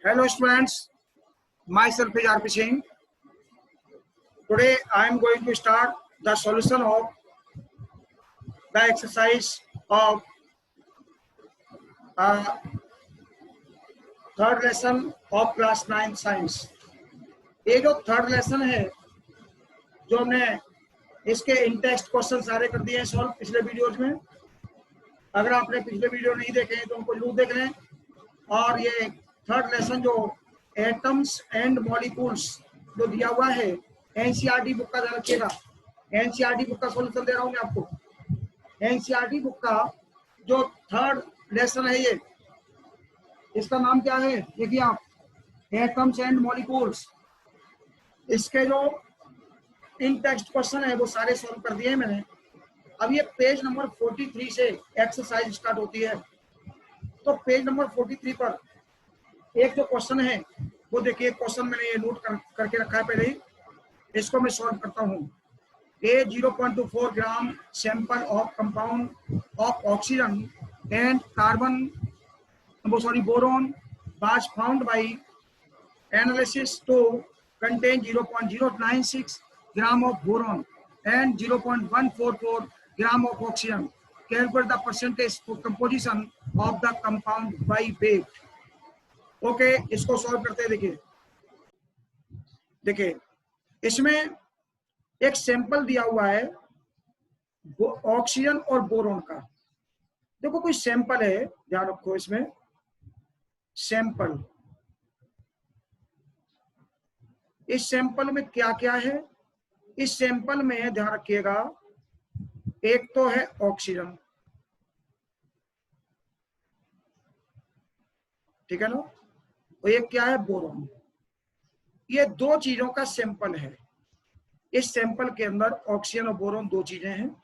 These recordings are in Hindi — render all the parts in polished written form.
Hello students, myself is RP Singh. Today I am going to start the solution of the exercise of third lesson of class 9 science. ये जो थर्ड लेसन है जो हमने इसके इन टेक्स्ट क्वेश्चन सारे कर दिए हैं सॉल्व पिछले वीडियोज में। अगर आपने पिछले वीडियो नहीं देखे हैं तो उनको जरूर देख लें। और ये थर्ड लेसन जो एटम्स एंड मॉलिक्यूल्स जो दिया हुआ है एनसीईआरटी बुक का ध्यान रखिएगा। एनसीईआरटी बुक का सॉल्यूशन दे रहा हूं मैं आपको। एनसीईआरटी बुक का जो थर्ड लेसन है ये, इसका नाम क्या है देखिए आप, एटम्स एंड मॉलिक्यूल्स। इसके जो इन टेक्स्ट क्वेश्चन है वो सारे सॉल्व कर दिए हैं मैंने। अब ये पेज नंबर 43 से एक्सरसाइज स्टार्ट होती है। तो पेज नंबर 43 पर एक जो क्वेश्चन है वो देखिए, क्वेश्चन मैंने ये नोट करके रखा है पहले ही, इसको मैं सॉल्व करता हूँ। A 0.24 gram sample of compound of oxygen and carbon boron was found by analysis to contain 0.096 gram of boron and 0.144 gram of oxygen. Calculate the percentage composition of the compound by weight. Okay, इसको सॉल्व करते हैं। देखिए इसमें एक सैंपल दिया हुआ है ऑक्सीजन और बोरोन का। देखो कोई सैंपल है, ध्यान रखो इसमें सैंपल। इस सैंपल में क्या क्या है? इस सैंपल में ध्यान रखिएगा, एक तो है ऑक्सीजन, ठीक है ना, और एक क्या है बोरोन। ये दो चीजों का सैंपल है। इस सैंपल के अंदर ऑक्सीजन और बोरोन दो चीजें हैं।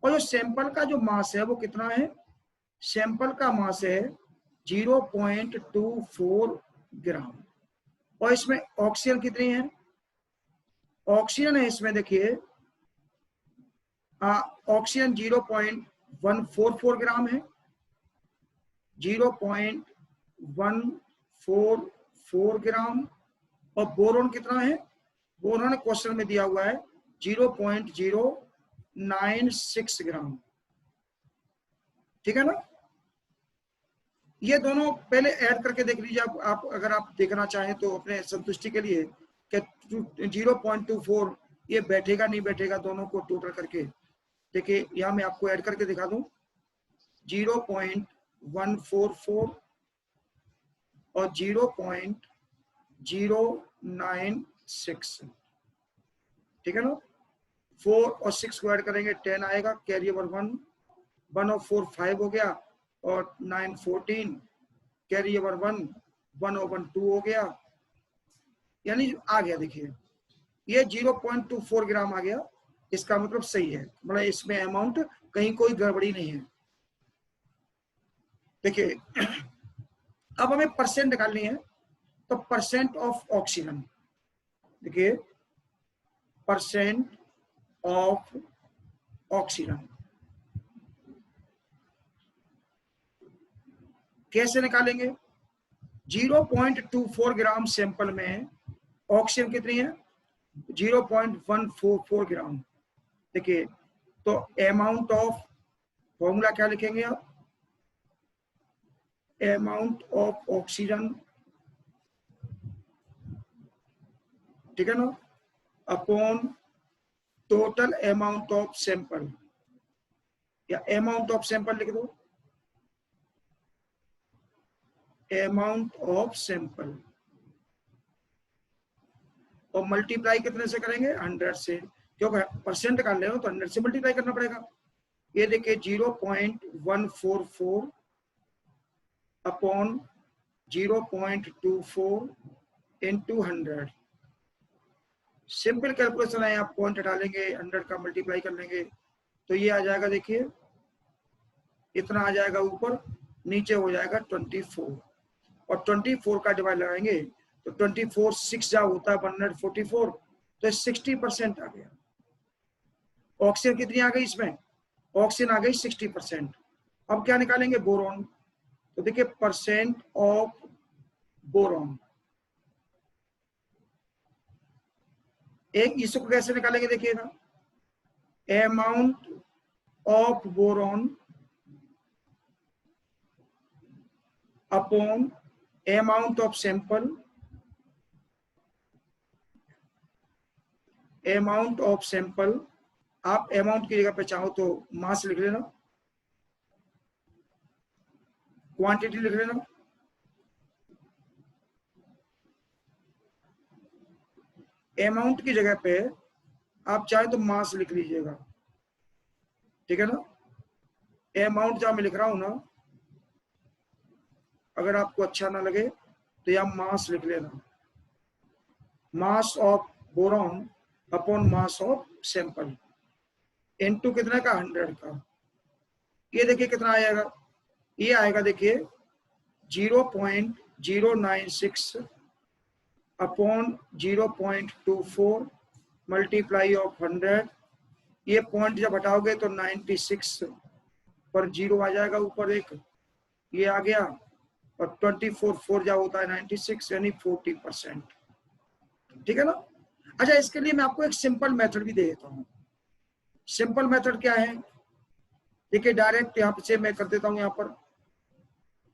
और जो सैंपल का जो मास है वो कितना है? सैंपल का मास है 0.24 ग्राम। और इसमें ऑक्सीजन कितनी है? ऑक्सीजन है इसमें देखिए, ऑक्सीजन 0.144 ग्राम है, 0.144 ग्राम। और बोरोन कितना है? बोरोन क्वेश्चन में दिया हुआ है 0.096 ग्राम, ठीक है ना। ये दोनों पहले ऐड करके देख लीजिए आप अगर आप देखना चाहें तो अपने संतुष्टि के लिए कि 0.24 ये बैठेगा नहीं बैठेगा, दोनों को टोटल करके देखिए। यहां मैं आपको ऐड करके दिखा दूं, 0.144 और 0.096, ठीक है ना। 4 और 6 को ऐड करेंगे 10 आएगा, कैरी ओवर 1 और 4 5 हो गया, और 9 14, कैरी ओवर 1 और 1 2 हो गया, यानी आ गया। देखिए ये 0.24 ग्राम आ गया, इसका मतलब सही है, मतलब इसमें अमाउंट कहीं कोई गड़बड़ी नहीं है। देखिए अब हमें परसेंट निकालनी है, तो परसेंट ऑफ ऑक्सीजन, देखिए परसेंट ऑफ ऑक्सीजन कैसे निकालेंगे? 0.24 ग्राम सैंपल में ऑक्सीजन कितनी है? 0.144 ग्राम। देखिए तो अमाउंट ऑफ, फॉर्मूला क्या लिखेंगे आप? अमाउंट ऑफ ऑक्सीजन, ठीक है ना, upon total amount of sample, या अमाउंट ऑफ सैंपल लिख दो, अमाउंट ऑफ सैंपल, और मल्टीप्लाई कितने से करेंगे? 100 से, क्योंकि परसेंट कर ले हो तो 100 से मल्टीप्लाई करना पड़ेगा। ये देखिए 0.144 अपॉन 0.24 इंटू 100। सिंपल कैलकुलेशन है, आप पॉइंट हटा लेंगे, 100 का मल्टीप्लाई कर लेंगे तो ये आ जाएगा, देखिए इतना आ जाएगा, ऊपर नीचे हो जाएगा 24, और 24 का डिवाइड लगाएंगे तो 24 6 जा होता है 144, तो 60% आ गया। ऑक्सीजन कितनी आ गई इसमें? ऑक्सीजन आ गई 60%। अब क्या निकालेंगे? बोरोन। तो देखिए परसेंट ऑफ बोरॉन। एक इसको कैसे निकालेंगे देखिएगा, amount of boron upon amount of sample, amount of sample. आप अमाउंट की जगह पे चाहो तो मास लिख लेना, क्वांटिटी लिख लेना, अमाउंट की जगह पे आप चाहे तो मास लिख लीजिएगा, ठीक है ना। अमाउंट जहां मैं लिख रहा हूं ना, अगर आपको अच्छा ना लगे तो यहां मास लिख लेना, mass of boron upon mass of sample into कितना का 100 का। ये देखिए कितना आएगा, ये आएगा देखिए 0.096 अपॉन 0.24 मल्टीप्लाई ऑफ 100। ये पॉइंट जब हटाओगे तो 96 पर जीरो आ जाएगा, ऊपर एक ये आ गया, और 24 4 जा होता है 96 यानी 40%, ठीक है ना। अच्छा, इसके लिए मैं आपको एक सिंपल मेथड भी दे देता हूं। सिंपल मेथड क्या है, देखिए डायरेक्ट यहां से मैं कर देता हूं। यहां पर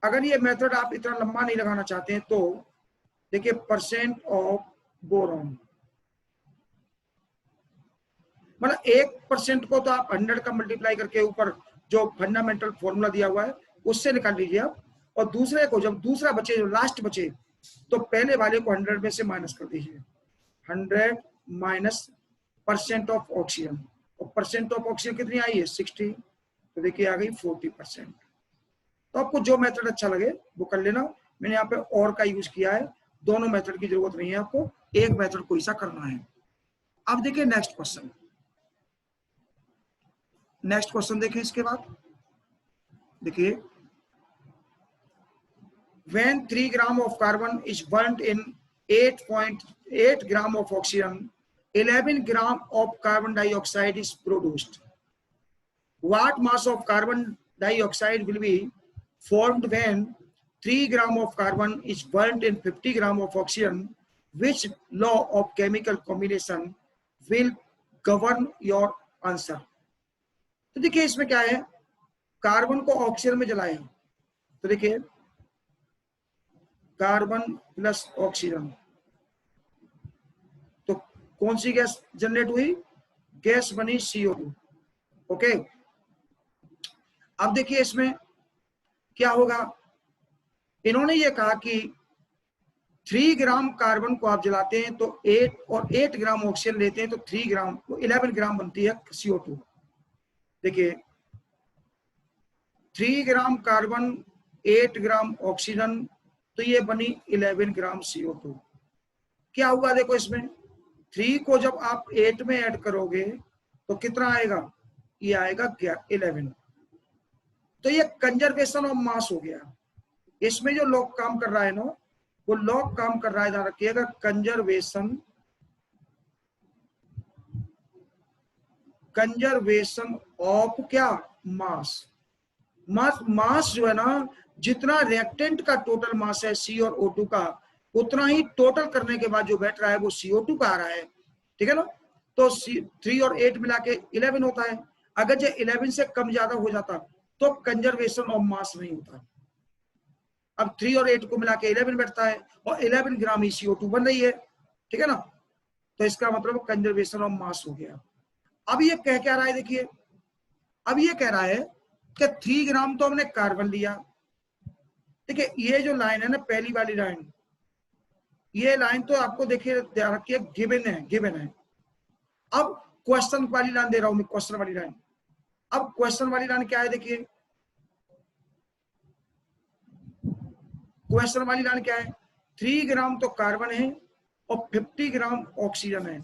अगर ये मेथड आप इतना लंबा नहीं लगाना चाहते हैं तो देखिए परसेंट ऑफ बोरॉन, मतलब 1% को तो आप 100 का मल्टीप्लाई करके ऊपर जो फंडामेंटल फॉर्मूला दिया हुआ है उससे निकाल लीजिए आप, और दूसरे को जब दूसरा बचे, जो लास्ट बचे, तो पहले वाले को 100 में से माइनस कर दीजिए। 100 माइनस परसेंट ऑफ ऑक्सीजन, और परसेंट ऑफ ऑक्सीजन कितनी आई है 60, तो देखिए आ गई 40%। तो आपको जो मेथड अच्छा लगे वो कर लेना। मैंने यहाँ पे और का यूज किया है, दोनों मेथड की जरूरत नहीं है, आपको एक मेथड को ऐसा करना है। अब देखिए नेक्स्ट क्वेश्चन, नेक्स्ट क्वेश्चन देखिए। इसके बाद देखिए, when 3 gram of carbon is burnt in 8.8 gram of oxygen, 11 gram of carbon dioxide is produced. What mass of carbon dioxide will be formed when 3 gram of carbon is burnt in 50 gram of oxygen? Which law of chemical combination will govern your answer? तो देखिए इसमें क्या है, कार्बन को ऑक्सीजन में जलाया, तो देखिए कार्बन प्लस ऑक्सीजन, तो कौन सी गैस जनरेट हुई, गैस बनी CO2। ओके, अब देखिए इसमें क्या होगा, इन्होंने ये कहा कि 3 ग्राम कार्बन को आप जलाते हैं तो 8 और 8 ग्राम ऑक्सीजन लेते हैं तो 3 ग्राम तो 11 ग्राम बनती है CO2। देखिए 3 ग्राम कार्बन 8 ग्राम ऑक्सीजन, तो ये बनी 11 ग्राम CO2। क्या हुआ देखो, इसमें 3 को जब आप 8 में ऐड करोगे तो कितना आएगा, ये आएगा 11। तो ये कंजर्वेशन ऑफ मास हो गया। इसमें जो लॉग काम कर रहा है ना, वो लॉग काम कर रहा है, ध्यान रखिएगा, कंजर्वेशन ऑफ क्या, मास। मास जो है ना, जितना रिएक्टेंट का टोटल मास है C और O2 का, उतना ही टोटल करने के बाद जो बैठ रहा है वो CO2 का आ रहा है, ठीक है ना। तो 3 और 8 मिला के 11 होता है। अगर जो 11 से कम ज्यादा हो जाता तो कंजर्वेशन ऑफ मास नहीं होता। अब 3 और 8 को मिला के 11 बैठता है, और 11 ग्राम ही CO2 बन रही है, ठीक है ना। तो इसका मतलब कंजर्वेशन ऑफ मास हो गया। अब ये कह क्या रहा है, देखिए अब ये कह रहा है कि 3 ग्राम तो हमने कार्बन लिया। देखिए ये जो लाइन है ना, पहली वाली लाइन, ये लाइन तो आपको देखिए ध्यान रखिए गिवन है। अब क्वेश्चन वाली लाइन दे रहा हूं मैं, क्वेश्चन वाली लाइन। अब क्वेश्चन वाली लाइन क्या है, देखिए क्वेश्चन वाली लाइन क्या है, 3 ग्राम तो कार्बन है और 50 ग्राम ऑक्सीजन है,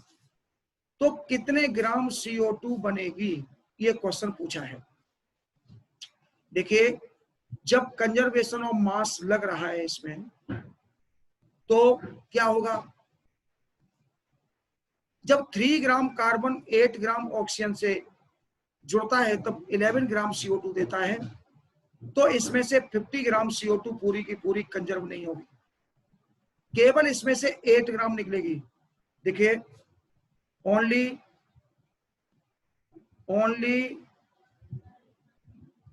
तो कितने ग्राम CO2 बनेगी, ये क्वेश्चन पूछा है। देखिए जब कंजर्वेशन ऑफ मास लग रहा है इसमें, तो क्या होगा, जब 3 ग्राम कार्बन 8 ग्राम ऑक्सीजन से जुड़ता है तब 11 ग्राम CO2 देता है, तो इसमें से 50 ग्राम CO2 पूरी की पूरी कंजर्व नहीं होगी। केवल इसमें से 8 ग्राम निकलेगी। देखिए only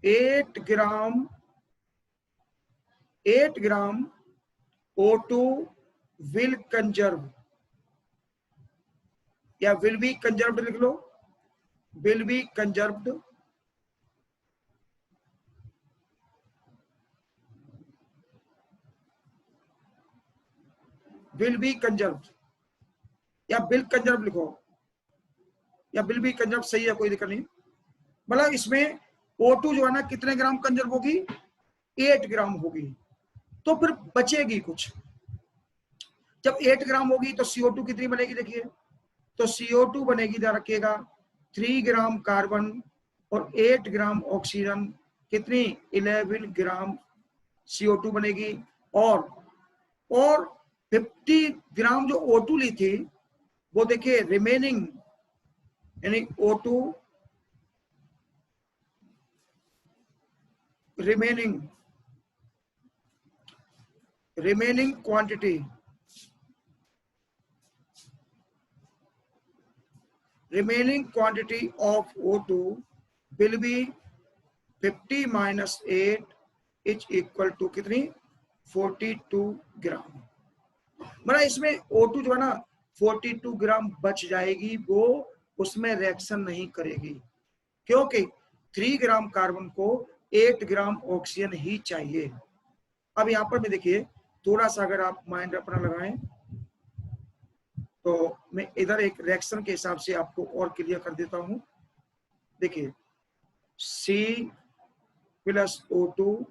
8 gram O2 will conserve, या विल बी कंजर्व्ड लिख लो, will be conserved will be conserved, या बिल कंजर्व लिखो, या बिल बी कंजर्व सही है, कोई दिक्कत नहीं। मतलब इसमें O2 जो है ना कितने ग्राम कंजर्व होगी, 8 ग्राम होगी। तो फिर बचेगी कुछ, जब 8 ग्राम होगी तो CO2 कितनी बनेगी, देखिए तो CO2 बनेगी, ध्यान रखिएगा 3 ग्राम कार्बन और 8 ग्राम ऑक्सीजन, कितनी 11 ग्राम CO2 बनेगी। और 50 ग्राम जो O2 ली थी वो देखिए रिमेनिंग, यानी O2 remaining quantity of O2 will be 50 minus 8 is equal to कितनी 42 ग्राम। मतलब इसमें O2 जो है ना 42 ग्राम बच जाएगी, वो उसमें रिएक्शन नहीं करेगी, क्योंकि 3 ग्राम कार्बन को 8 ग्राम ऑक्सीजन ही चाहिए। अब यहां पर भी देखिए थोड़ा सा अगर आप माइंड अपना लगाएं तो मैं इधर एक रिएक्शन के हिसाब से आपको और क्लियर कर देता हूं। देखिए C plus O2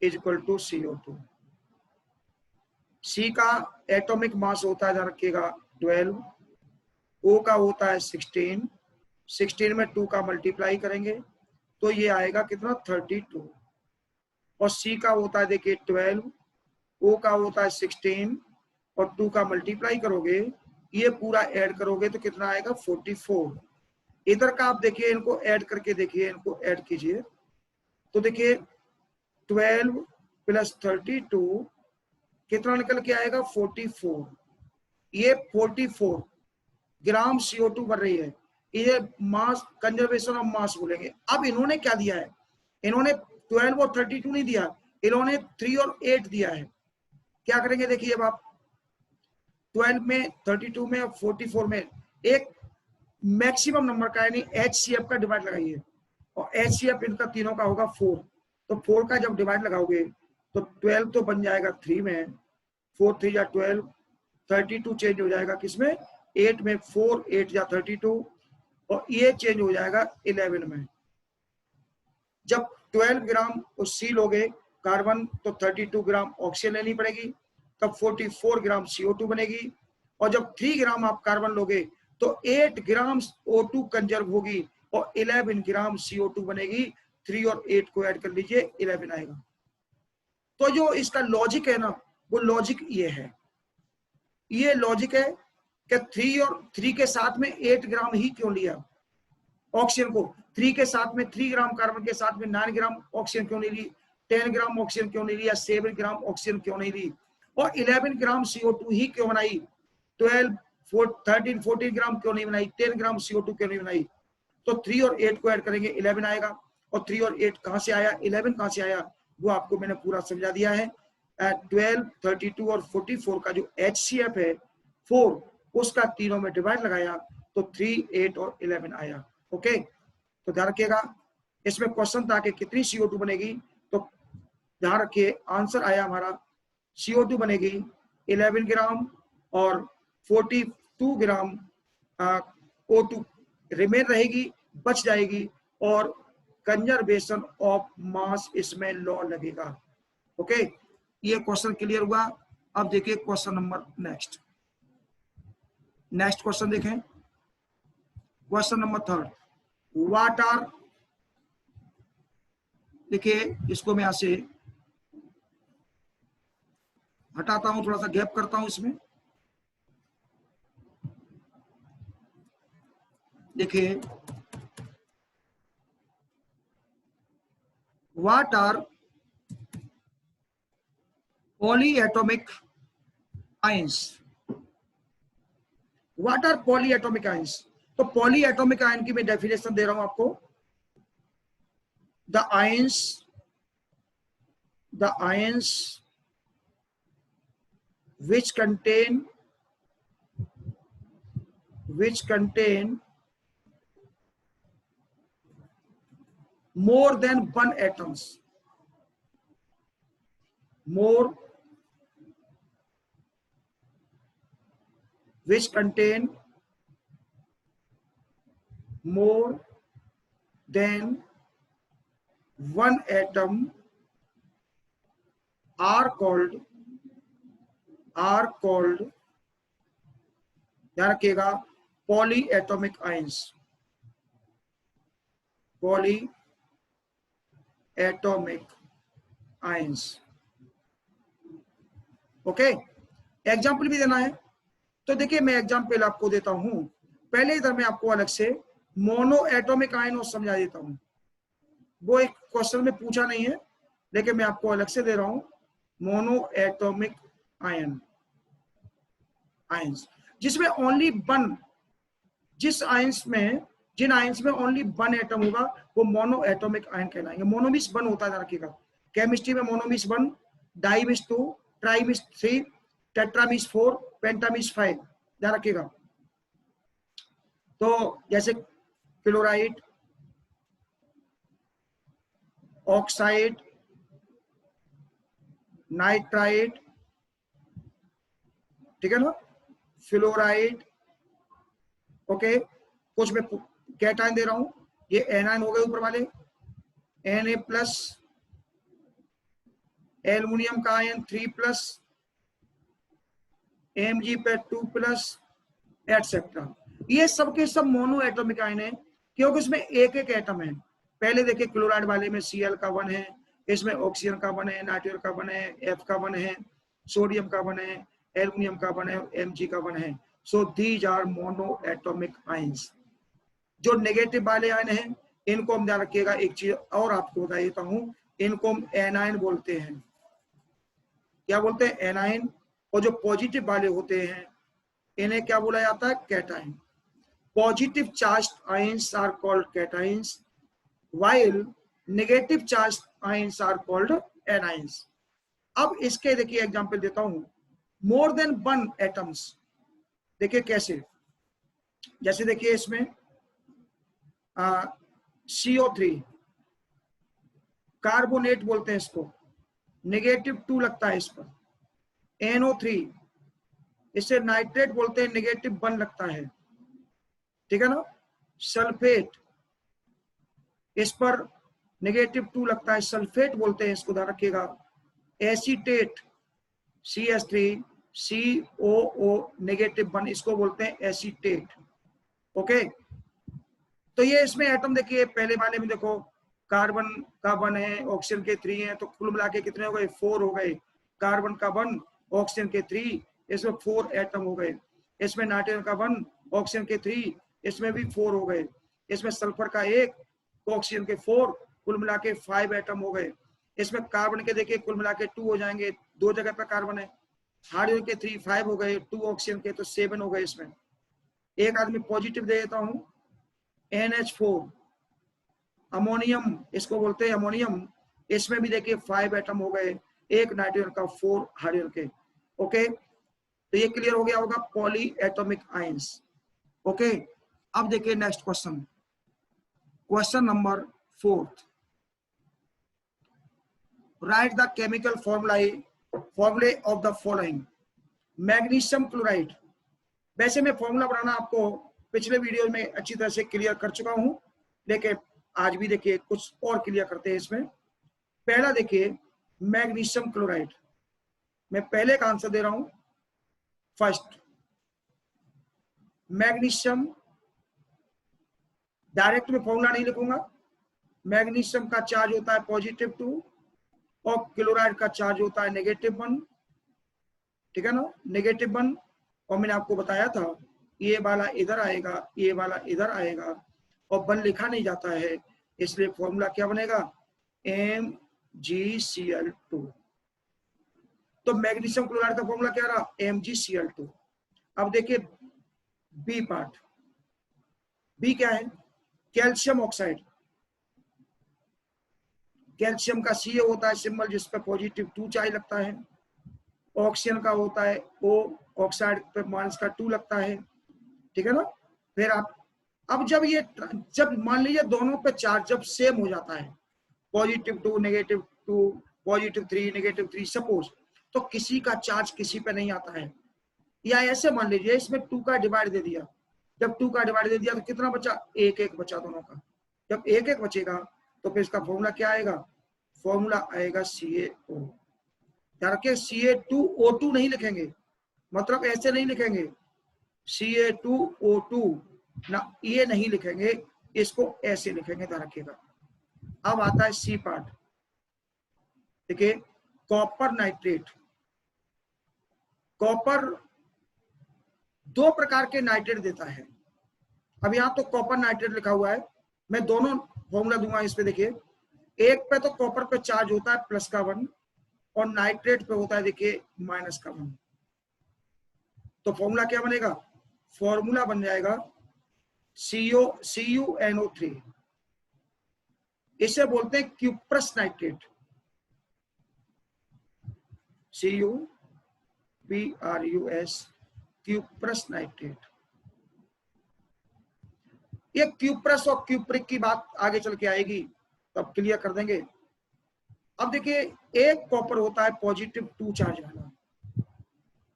is equal to CO2। C का एटॉमिक मास होता है, ध्यान रखिएगा 12, O का होता है 16 में 2 का मल्टीप्लाई करेंगे तो ये आएगा कितना 32, और C का होता है देखिए 12, O का होता है 16 और 2 का मल्टीप्लाई करोगे, ये पूरा ऐड करोगे तो कितना आएगा 44। इधर का आप देखिए, इनको ऐड करके देखिए, इनको ऐड कीजिए तो देखिए 12 प्लस 32 कितना निकल के आएगा 44। ये 44 ग्राम CO2 बन रही है, ये मास कंजर्वेशन ऑफ मास बोलेंगे। अब इन्होंने क्या दिया है, इन्होंने 12 और 32 नहीं दिया, इन्होंने 3 और 8 दिया है। क्या करेंगे देखिए, अब आप 12 में 32 में और 44 में एक मैक्सिमम नंबर का यानी HCF का डिवाइड लगाइए, और HCF इनका तीनों का होगा 4, तो 4 का जब डिवाइड लगाओगे तो 12 तो बन जाएगा 3 में, 4 3 या 12, 32 चेंज हो जाएगा किसमें 8 में, 4 8 या 32, और ये चेंज हो जाएगा 11 में। जब 12 ग्राम C लोगे कार्बन तो 32 ग्राम ऑक्सीजन लेनी पड़ेगी, तब 44 ग्राम CO2 बनेगी, और जब 3 ग्राम आप कार्बन लोगे तो 8 ग्राम O2 कंजर्व होगी और 11 ग्राम CO2 बनेगी। 3 और 8 को ऐड कर लीजिए 11 आएगा। तो जो इसका लॉजिक है ना, वो लॉजिक ये है, ये लॉजिक है कि 3 और 3 के साथ में 8 ग्राम ही क्यों लिया ऑक्सीजन को, 3 के साथ में 3 ग्राम कार्बन के साथ में 9 ग्राम ऑक्सीजन क्यों नहीं ली, 10 ग्राम ऑक्सीजन क्यों नहीं लिया, 7 ग्राम ऑक्सीजन क्यों नहीं ली, और 11 ग्राम CO2 ही क्यों बनाई, 12 13 14 ग्राम क्यों नहीं बनाई, 10 ग्राम CO2 क्यों नहीं बनाई। तो 3 और 8 को ऐड करेंगे 11 आएगा, और 3 और 8 कहां से आया, 11 कहां से आया, वो आपको मैंने पूरा समझा दिया है। 12 32 और 44 का जो HCF है 4, उसका तीनों में डिवाइड लगाया तो 3 8 और 11 आया। ओके, तो ध्यान रखिएगा, इसमें क्वेश्चन था कि कितनी CO2 बनेगी, तो ध्यान रखिए आंसर आया हमारा CO2 बनेगी 11 ग्राम और 42 ग्राम O2 रिमेन रहेगी, बच जाएगी, और कंजर्वेशन ऑफ मास इसमें लॉ लगेगा। ओके, ये क्वेश्चन क्लियर हुआ। अब देखिए क्वेश्चन नंबर नेक्स्ट क्वेश्चन देखें, क्वेश्चन नंबर 3, व्हाट आर, देखिए इसको मैं यहां से हटाता हूं, थोड़ा सा गैप करता हूं इसमें। देखिए what are polyatomic ions. What are polyatomic ions? तो पॉलीएटॉमिक आयन की मैं डेफिनेशन दे रहा हूं आपको। The ions which contain more than one atoms, which contain more than one atom are called, ध्यान रखिएगा, polyatomic ions. Polyatomic ions. Okay, example भी देना है। तो देखिए मैं एग्जाम्पल आपको देता हूं। पहले इधर मैं आपको अलग से मोनो एटॉमिक आयन और समझा देता हूं। वो एक क्वेश्चन में पूछा नहीं है, लेकिन मैं आपको अलग से दे रहा हूं। मोनो एटॉमिक आयन, आयंस जिसमें ओनली वन, जिन आयंस में ओनली वन एटम होगा वो मोनो एटॉमिक आयन कहलाएंगे। मोनो मींस वन होता है, रखिएगा। केमिस्ट्री में mono means one, di means two, tri means three, tetra means four, penta means five, ध्यान रखिएगा। तो जैसे क्लोराइड, ऑक्साइड, नाइट्राइड, ठीक है ना, फ्लोराइड। ओके, कुछ मैं कैटायन दे रहा हूं, ये एनायन हो गए ऊपर वाले, Na प्लस, एल्युमिनियम का आयन 3+, Mg पे 2+, एटसेट्रा। ये सब के सब मोनो एटॉमिक आयन है, क्योंकि इसमें एक एक एटम है। पहले देखिए क्लोराइड वाले में Cl का 1 है, इसमें ऑक्सीजन का 1 है, नाइट्रोजन का 1 है, F का 1 है, सोडियम का 1 है, एल्युमिनियम का 1 है, Mg का 1 है। So these are mono atomic ions. जो नेगेटिव वाले आयन हैं इनको हम ध्यान रखिएगा। एक चीज और आपको बता देता हूं, इनको हम एनायन बोलते हैं। क्या बोलते हैं? एनायन। और जो पॉजिटिव वाले होते हैं इन्हें क्या बोला जाता है? Cation. Positive charged ions are called cations, while negative charged ions are called anions. अब इसके देखिए एग्जांपल देता हूं। मोर देन वन एटम्स, देखिए कैसे। जैसे देखिए इसमें CO3 कार्बोनेट बोलते हैं इसको, -2 लगता है इस पर। NO3 इसे नाइट्रेट बोलते हैं, -1 लगता है, ठीक है ना। सल्फेट, इस पर -2 लगता है, सल्फेट बोलते हैं इसको, ध्यान रखिएगा। एसीटेट CH3 COO -1, इसको बोलते हैं एसीटेट। ओके, तो ये इसमें एटम देखिए, पहले वाले में देखो कार्बन का 1 है, ऑक्सीजन के 3 है, तो कुल मिला के कितने हो गए? 4 हो गए। कार्बन का 1, ऑक्सीजन के 3, इसमें 4 एटम हो गए। इसमें नाइट्रोजन का 1, ऑक्सीजन के 3, इसमें भी 4 हो गए। इसमें सल्फर का 1, ऑक्सीजन के 4, कुल मिला के 5 एटम हो गए। इसमें कार्बन के देखिए कुल मिला के 2 हो जाएंगे, 2 जगह पर कार्बन है। हाइड्रोजन के 3, 5 हो गए, 2 ऑक्सीजन के तो 7 हो गए। इसमें एक आदमी पॉजिटिव दे देता हूं, NH4 अमोनियम, इसको बोलते हैं अमोनियम। इसमें भी देखिए 5 एटम हो गए, एक नाइट्रोजन का, 4 हाइड्रोजन के। ओके, तो ये क्लियर हो गया होगा पॉली एटॉमिक आयंस। ओके, अब देखिए next question, question number 4। Write the chemical formulae of the following. Magnesium chloride. वैसे मैं फॉर्मूला बनाना आपको पिछले वीडियो में अच्छी तरह से क्लियर कर चुका हूं, लेकिन आज भी देखिए कुछ और क्लियर करते हैं इसमें। पहला देखिए मैग्नीशियम क्लोराइड, मैं पहले का आंसर दे रहा हूं। फर्स्ट, मैग्नीशियम, डायरेक्ट में फॉर्मूला नहीं लिखूंगा। मैग्नीशियम का चार्ज होता है +2 और क्लोराइड का चार्ज होता है -1, ठीक है ना, -1। और मैंने आपको बताया था ये वाला इधर आएगा, ये वाला इधर आएगा, और 1 लिखा नहीं जाता है, इसलिए फॉर्मूला क्या बनेगा? MgCl2। तो मैग्नीशियम क्लोराइड का फॉर्मूला क्या रहा, MgCl2। अब देखिए बी पार्ट, बी क्या है, कैल्शियम ऑक्साइड। कैल्शियम का Ca होता है सिंबल जिस पे पॉजिटिव 2 चार्ज लगता है, ऑक्सीजन का होता है O, ऑक्साइड पे माइनस का 2 लगता है, ठीक है ना। फिर आप अब जब मान लीजिए दोनों पे चार्ज जब सेम हो जाता है, positive 2 negative 2 positive 3 negative 3 suppose, तो किसी का चार्ज किसी पे नहीं आता है। या ऐसे मान लीजिए इसमें 2 का डिवाइड दे दिया, जब 2 का डिवाइड दे दिया तो कितना बचा, 1 बचा दोनों का। जब 1 बचेगा तो फिर इसका फॉर्मूला क्या आएगा, फॉर्मूला आएगा CaO। यार के Ca2O2 नहीं लिखेंगे, मतलब ऐसे नहीं लिखेंगे Ca2O2 ना, ये नहीं लिखेंगे, इसको ऐसे लिखेंगे, ध्यान रखिएगा। अब आता है सी पार्ट, देखिए कॉपर नाइट्रेट। कॉपर 2 प्रकार के नाइट्रेट देता है। अब यहाँ तो कॉपर नाइट्रेट लिखा हुआ है, मैं दोनों फॉर्मूला दूंगा इस पे। देखिए एक पे तो कॉपर पे चार्ज होता है +1 और नाइट्रेट पे होता है देखिए -1। तो फॉर्मूला क्या बनेगा, फॉर्मूला बन जाएगा CuNO3। इसे बोलते हैं cuprous nitrate, CuPrus, cuprous nitrate. ये क्यूप्रस और क्यूप्रिक की बात आगे चल के आएगी, तब क्लियर कर देंगे। अब देखिए एक कॉपर होता है पॉजिटिव 2 चार्ज वाला,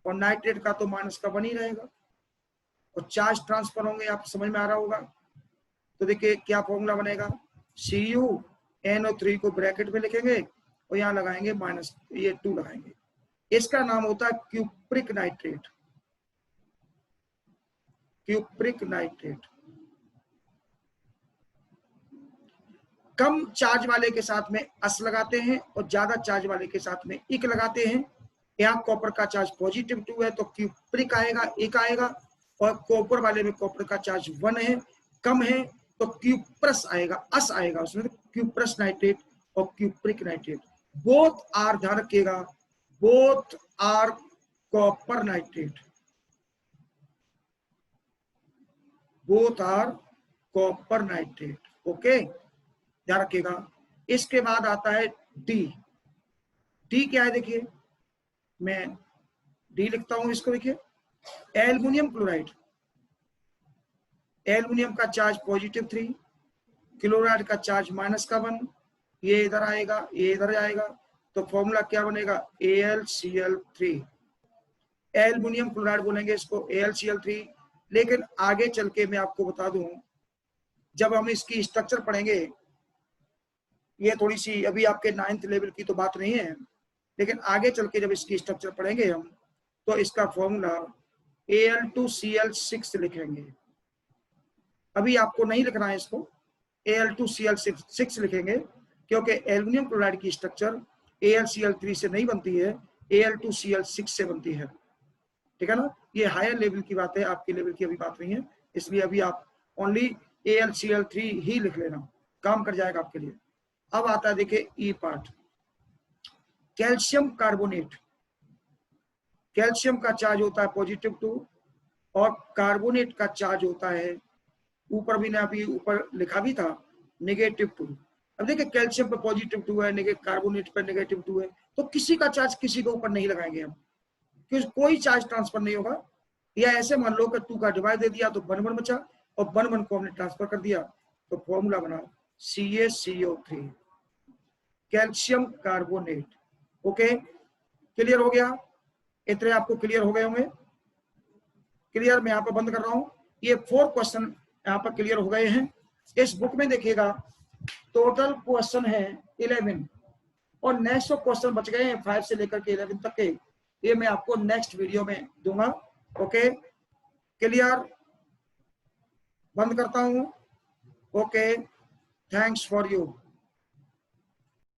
और नाइट्रेट का तो -1 ही रहेगा, और चार्ज ट्रांसफर होंगे, आप समझ में आ रहा होगा। तो देखिए क्या फॉर्मूला बनेगा, CuNO3 को ब्रैकेट में लिखेंगे और यहाँ लगाएंगे -2 लगाएंगे, इसका नाम होता है क्यूप्रिक नाइट्रेट। क्यूप्रिक नाइट्रेट कम चार्ज वाले के साथ में अस लगाते हैं और ज्यादा चार्ज वाले के साथ में इक लगाते हैं। यहाँ कॉपर का चार्ज पॉजिटिव 2 है तो क्यूप्रिक आएगा, इक आएगा, और कॉपर वाले में कॉपर का चार्ज 1 है, कम है, तो क्यूप्रस आएगा, अस आएगा उसमें, क्यूप्रस नाइट्रेट और क्यूप्रिक नाइट्रेट। बोथ आर, ध्यान रखिएगा, both are copper nitrate, both are copper nitrate, okay, ध्यान रखिएगा। इसके बाद आता है डी। डी क्या है, देखिए मैं डी लिखता हूं इसको, देखिए एल्युमिनियम क्लोराइड। एल्युमिनियम का चार्ज पॉजिटिव 3, क्लोराइड का चार्ज -1, ये इधर आएगा, ये इधर जाएगा, तो फॉर्मूला क्या बनेगा, AlCl3। एल्युमिनियम क्लोराइड बोलेंगे इसको, AlCl3। लेकिन आगे चल के मैं आपको बता दूं, जब हम इसकी स्ट्रक्चर पढ़ेंगे, ये थोड़ी सी अभी आपके 9th लेवल की तो बात नहीं है, लेकिन आगे चल के जब इसकी स्ट्रक्चर पढ़ेंगे हम, तो इसका फॉर्मूला Al2Cl6 लिखेंगे। अभी आपको नहीं लिखना है इसको, Al2Cl6 लिखेंगे, क्योंकि एल्युमिनियम क्लोराइड की स्ट्रक्चर AlCl3 से नहीं बनती है, Al2Cl6 से बनती है, ठीक है ना। ये हायर लेवल की बात है, आपके लेवल की अभी बात नहीं है, इसलिए अभी आप ओनली AlCl3 ही लिख लेना, काम कर जाएगा आपके लिए। अब आता है देखिए ई पार्ट, कैल्शियम कार्बोनेट। कैल्शियम का चार्ज होता है पॉजिटिव 2 और कार्बोनेट का चार्ज होता है, ऊपर भी ना, अभी ऊपर लिखा भी था, -2। अब देखिए कैल्शियम पे पॉजिटिव 2 है, कार्बोनेट पे -2 है, तो किसी का चार्ज किसी के ऊपर नहीं लगाएंगे हम, क्योंकि कोई चार्ज ट्रांसफर नहीं होगा। या ऐसे मान लो कि 2 का डिवाइड दे दिया तो 1 बचा, और 1 को हमने ट्रांसफर कर दिया, तो फॉर्मूला बना CaCO3, calcium carbonate. Okay, clear हो गया, इतने आपको क्लियर हो गए होंगे। क्लियर, मैं यहाँ पर बंद कर रहा हूँ। ये 4 क्वेश्चन यहाँ पर क्लियर हो गए हैं। इस बुक में देखिएगा टोटल क्वेश्चन है 11 और नेक्स्ट क्वेश्चन बच गए हैं 5 से लेकर के 11 तक के, ये मैं आपको नेक्स्ट वीडियो में दूंगा। ओके, क्लियर, बंद करता हूँ। Okay, thanks for you.